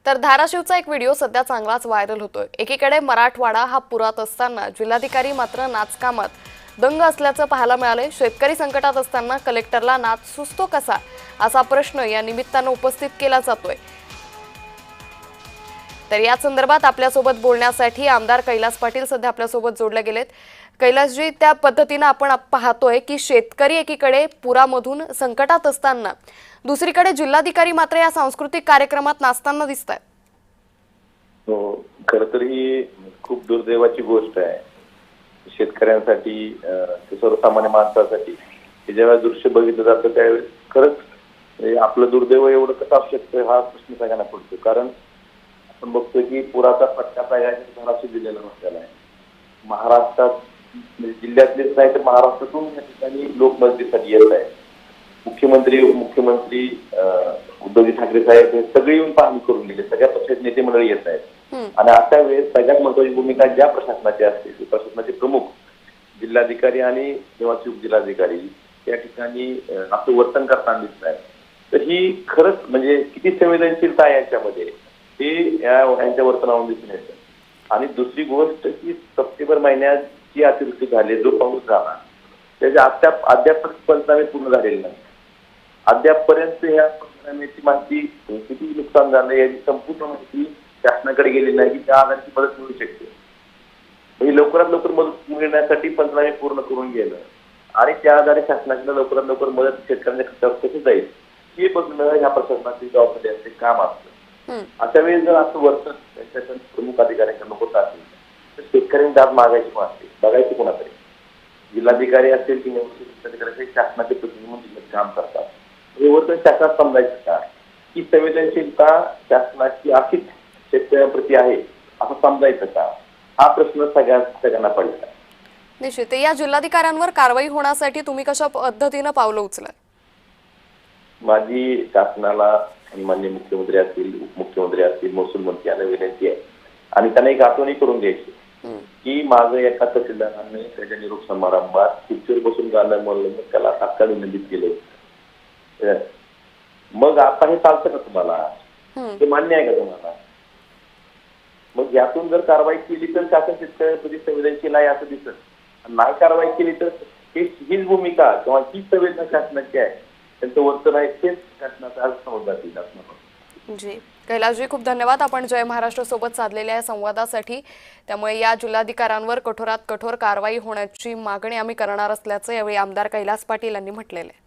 तर धाराशिवचा एक व्हिडिओ सध्या चांगलाच व्हायरल होतोय। एकीकडे मराठवाडा हा पुरात असताना जिल्हाधिकारी मात्र नाचकामात दंग असल्याचं पाहायला मिळाले। शेतकरी संकटात असताना कलेक्टरला नाच सुचतो कसा असा प्रश्न या निमित्तानं उपस्थित केला जातोय। तर या संदर्भात आपल्यासोबत बोलण्यासाठी आमदार कैलास पाटील सध्या आपल्यासोबत जोडले गेलेत। कैलासजी, त्या पद्धतीने आपण पाहतोय की शेतकरी एकीकडे पुरामधून संकटात असताना दुसरीकडे जिल्हाधिकारी मात्र या सांस्कृतिक कार्यक्रमात नाचताना दिसतात। हो, खरं तर ही खूप दुर्दैवाची गोष्ट आहे शेतकऱ्यांसाठी, सर्वसामान्य माणसासाठी। जेव्हा दृश्य बघितलं जातं त्यावेळेस खरंच आपलं दुर्दैव एवढं कसं असू शकतं हा प्रश्न सगळ्यांना पडतो। कारण आपण बघतोय की पुराचा फटका सगळ्यांनी धाराशिव जिल्ह्याला बसलेला आहे। महाराष्ट्रात जिल्ह्यातलेच नाही तर महाराष्ट्रातून या ठिकाणी लोक मदतीसाठी येत आहेत। मुख्यमंत्री उद्धव ठाकरे साहेब हे सगळे येऊन पाहणी करून गेले, सगळ्या पक्षाचे नेते मंडळी येत आहेत। आणि अशा वेळेस सगळ्यात महत्वाची भूमिका ज्या प्रशासनाची असते ते प्रशासनाचे प्रमुख जिल्हाधिकारी आणि निवासी उपजिल्हाधिकारी या ठिकाणी आपलं वर्तन करताना दिसत आहे। तर ही खरंच म्हणजे किती संवेदनशीलता आहे यांच्यामध्ये हे यांच्या वर्तनावरून दिसून येतं। आणि दुसरी गोष्ट की सप्टेंबर महिन्यात जी अतिवृष्टी झाली, जो पाऊस झाला त्याच्या अद्याप पंचनामे पूर्ण झालेले नाही। अद्यापपर्यंत ह्या पंचनाम्याची माहिती किती नुकसान झालं याची संपूर्ण माहिती शासनाकडे गेली नाही की त्या आधाराची मदत मिळू शकते। ही लवकरात लवकर मदत मिळण्यासाठी पंचनामे पूर्ण करून गेलं आणि त्या आधारे शासनाकडे लवकरात लवकर मदत शेतकऱ्यांच्या खात्यावर कशी जाईल हे बघणं ह्या प्रशासनाची जबाबदारी असते, काम असतं। अशा वेळी जर असं वर्तन त्यांच्या प्रमुख अधिकाऱ्यांकडून होत असेल तर शेतकऱ्यांनी दाद मागायची मागते बघायची कोणाकडे, जिल्हाधिकारी असेल की अधिकारी शासनाचे प्रतिनिधी म्हणून काम करतात। हे वर्तन शासनात समजायचं का की संवेदनशीलता शासनाची अशीच शेतकऱ्यांप्रती आहे असं समजायचं का, हा प्रश्न सगळ्यांना पडला। निश्चित या जिल्हाधिकाऱ्यांवर कारवाई होण्यासाठी तुम्ही कशा पद्धतीने पावलं उचलाल? माझी शासनाला माननीय मुख्यमंत्री असतील, उपमुख्यमंत्री असतील, महसूल मंत्री यांना विनंती आहे आणि त्यांना एक आठवणी करून द्यायची की माझं एका तहसीलदाराने त्याच्या निरोप समारंभात खुर्चीवर बसून गाणं म्हणलं, त्याला तात्काळ विनंतीत केलं। मग आता हे चालतं का तुम्हाला? ते मान्य आहे का तुम्हाला? मग यातून जर कारवाई केली तर शासन शेतकऱ्यांप्रती संवेदनशील आहे असं दिसत, नाही कारवाई केली तर हीच भूमिका किंवा हीच संवेदना शासनाची आहे, त्यांचं वर्तन आहे तेच शासनाचा अर्थ समजला जाईल। जी कैलासजी, खूप धन्यवाद आपण जय महाराष्ट्र सोबत साधलेल्या या संवादासाठी। त्यामुळे या जिल्हाधिकाऱ्यांवर कठोरात कठोर कारवाई होण्याची मागणी आम्ही करणार असल्याचं यावेळी आमदार कैलास पाटील यांनी म्हटलेलं आहे।